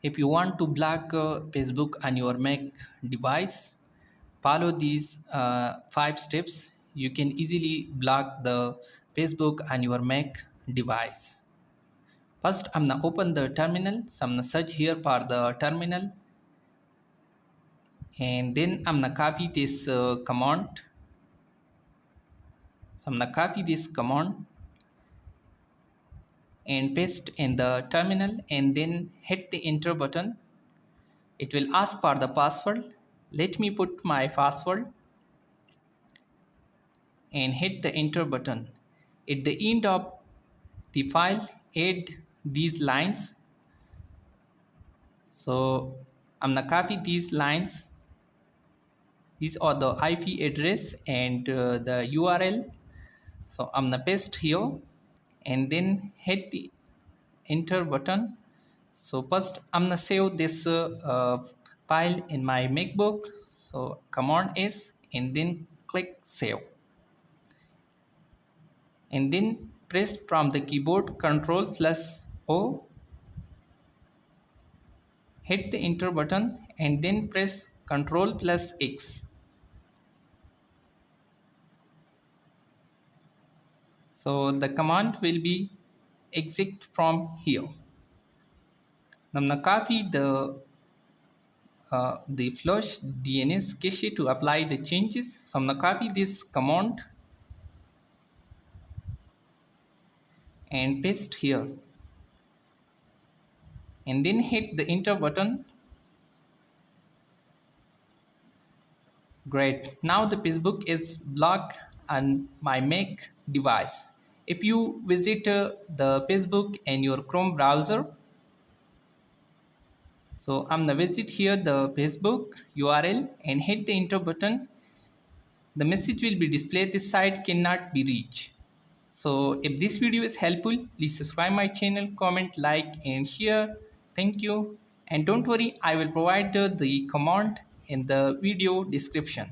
If you want to block Facebook on your Mac device, follow these 5 steps. You can easily block the Facebook on your Mac device. First, I'm gonna open the terminal. So I'm gonna search here for the terminal, and then I'm gonna copy this command. So I'm gonna copy this command and paste in the terminal, and then hit the enter button. It will ask for the password. Let me put my password and hit the enter button. At the end of the file, add these lines. So I'm gonna copy these lines. These are the IP address and the URL. So I'm gonna paste here and then hit the enter button. So first I'm gonna save this file in my MacBook. So command S and then click save, and then press from the keyboard Ctrl+O, hit the enter button and then press Ctrl+X. So the command will be exit from here. Now I'm gonna copy the flush DNS cache to apply the changes. So I'm gonna copy this command and paste here, and then hit the enter button. Great. Now the Facebook is blocked on my Mac device. If you visit the Facebook in your Chrome browser, so I'm gonna visit here the Facebook URL and hit the enter button. The message will be displayed, this site cannot be reached. So if this video is helpful, please subscribe my channel, comment, like and share. Thank you. And don't worry, I will provide the command in the video description.